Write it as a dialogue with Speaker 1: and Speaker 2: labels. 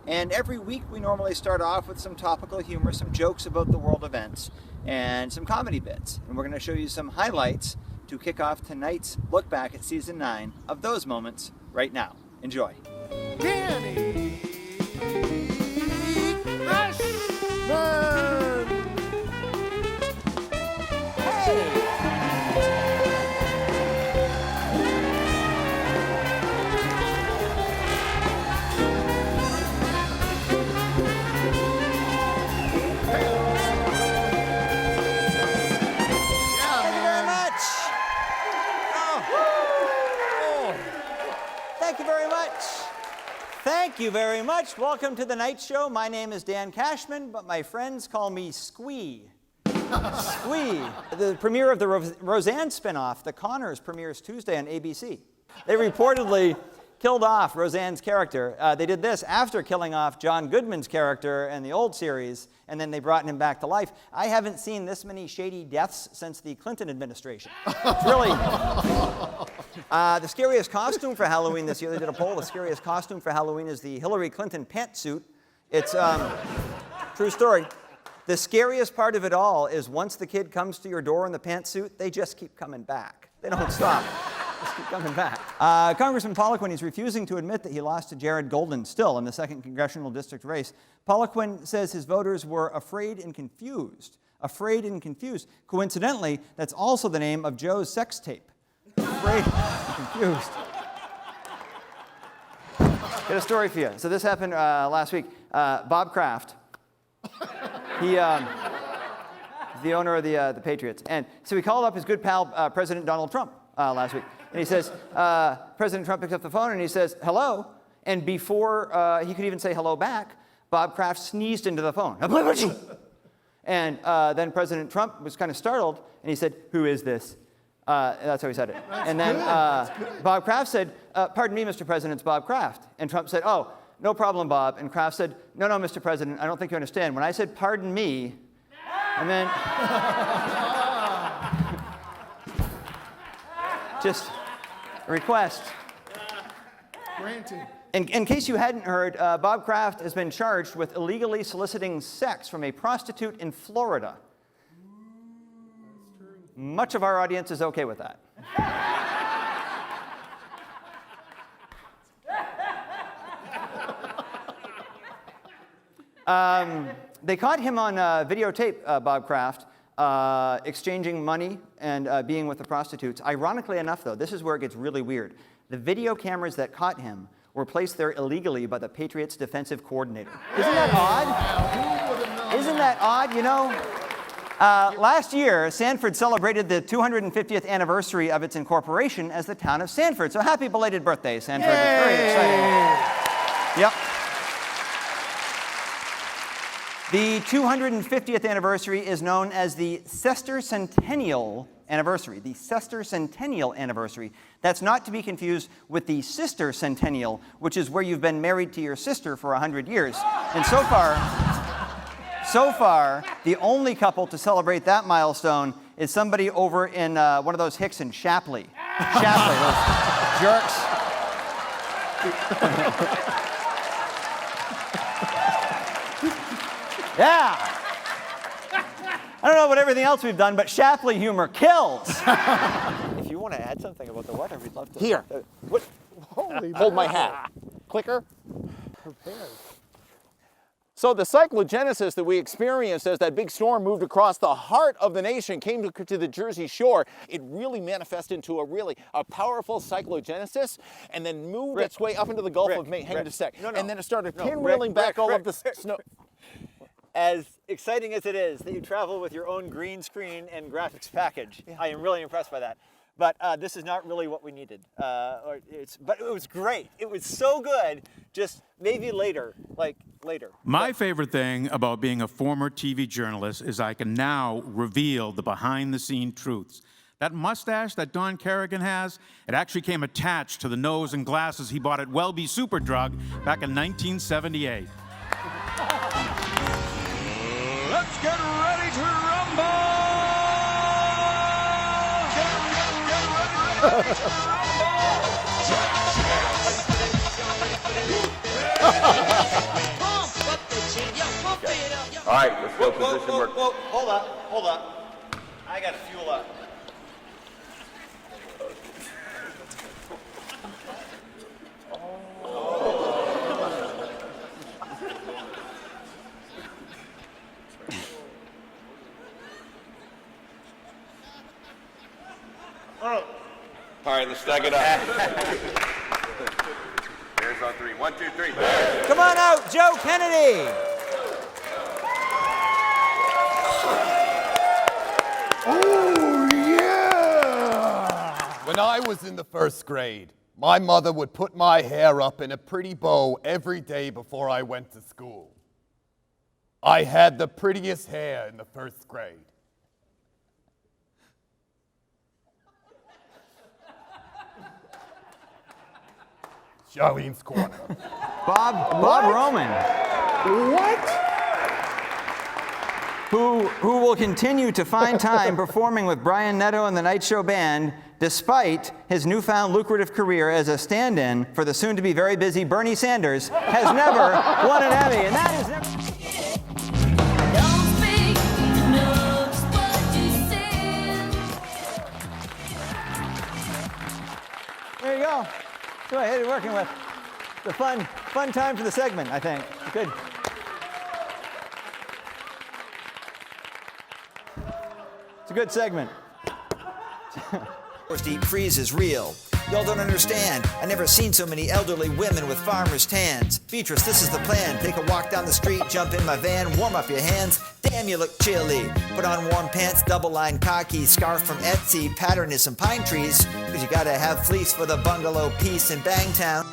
Speaker 1: And every week we normally start off with some topical humor, some jokes about the world events, and some comedy bits. And we're going to show you some highlights to kick off tonight's look back at season 9 of those moments right now. Enjoy.
Speaker 2: Danny Cashman! Hey!
Speaker 1: Thank you very much. Welcome to the Nite Show. My name is Dan Cashman, but my friends call me Squee. Squee. The premiere of the Roseanne spinoff, The Connors, premieres Tuesday on ABC. They reportedly killed off Roseanne's character. They did this after killing off John Goodman's character in the old series, and then they brought him back to life. I haven't seen this many shady deaths since the Clinton administration. It's really... the scariest costume for Halloween this year, they did a poll, the scariest costume for Halloween is the Hillary Clinton pantsuit. It's, true story. The scariest part of it all is once the kid comes to your door in the pantsuit, they just keep coming back. They don't stop. Just keep coming back. Congressman Poliquin is refusing to admit that he lost to Jared Golden still in the 2nd congressional district race. Poliquin says his voters were afraid and confused. Afraid and confused. Coincidentally, that's also the name of Joe's sex tape. Afraid and confused. Got a story for you. So this happened last week. Bob Kraft, he the owner of the Patriots. And so he called up his good pal, President Donald Trump, last week. And he says, President Trump picks up the phone and he says, hello. And before he could even say hello back, Bob Kraft sneezed into the phone. And then President Trump was kind of startled and he said, who is this? That's how he said it. And then Bob Kraft said, pardon me, Mr. President, it's Bob Kraft. And Trump said, oh, no problem, Bob. And Kraft said, no, Mr. President, I don't think you understand. When I said pardon me, I meant just a request.
Speaker 2: Granted.
Speaker 1: In case you hadn't heard, Bob Kraft has been charged with illegally soliciting sex from a prostitute in Florida. Much of our audience is okay with that. They caught him on videotape, Bob Kraft, exchanging money and being with the prostitutes. Ironically enough, though, this is where it gets really weird. The video cameras that caught him were placed there illegally by the Patriots' defensive coordinator. Isn't that odd? Isn't that odd? You know, last year, Sanford celebrated the 250th anniversary of its incorporation as the town of Sanford. So happy belated birthday, Sanford. It's very exciting. Yep. The 250th anniversary is known as the Sesquicentennial anniversary. The Sesquicentennial anniversary. That's not to be confused with the Sister Centennial, which is where you've been married to your sister for 100 years. And so far, the only couple to celebrate that milestone is somebody over in one of those hicks in Shapley. Shapley, those jerks. Yeah. I don't know about everything else we've done, but Shapley humor kills. If you want to add something about the weather, we'd love to.
Speaker 3: Here.
Speaker 1: What?
Speaker 3: Hold my hat. Clicker.
Speaker 2: Prepared.
Speaker 3: So the cyclogenesis that we experienced as that big storm moved across the heart of the nation, came to the Jersey Shore, it really manifested into a powerful cyclogenesis and then moved its way up into the Gulf of Maine. Hang on a sec. And then it started pinwheeling back all of the snow.
Speaker 1: As exciting as it is that you travel with your own green screen and graphics package, I am really impressed by that. But this is not really what we needed. But it was great. It was so good. Just maybe later, later.
Speaker 4: My favorite thing about being a former TV journalist is I can now reveal the behind-the-scene truths. That mustache that Don Kerrigan has, it actually came attached to the nose and glasses he bought at Welby Superdrug back in 1978.
Speaker 5: Let's get ready to rumble! Get ready to rumble!
Speaker 6: All right, let's go position work.
Speaker 1: Hold up. I gotta fuel up.
Speaker 6: All right, let's stack it up. Bears on 3. 1, 2, 3. Bears.
Speaker 1: Come on out, Joe Kennedy.
Speaker 2: Oh, yeah!
Speaker 7: When I was in the first grade, my mother would put my hair up in a pretty bow every day before I went to school. I had the prettiest hair in the first grade. Charlene's Corner.
Speaker 1: Bob Roman.
Speaker 2: What?
Speaker 1: Who will continue to find time performing with Brian Netto and the Nite Show Band despite his newfound lucrative career as a stand-in for the soon-to-be very busy Bernie Sanders, has never won an Emmy, and that is never... There you go. Go ahead, you're working with the fun time for the segment, I think. Good. It's a good segment.
Speaker 8: Deep freeze is real. Y'all don't understand. I never seen so many elderly women with farmer's tans. Beatrice, this is the plan. Take a walk down the street, jump in my van, warm up your hands. Damn, you look chilly. Put on warm pants, double-line khaki, scarf from Etsy, pattern is some pine trees, because you gotta have fleece for the bungalow piece in Bangtown.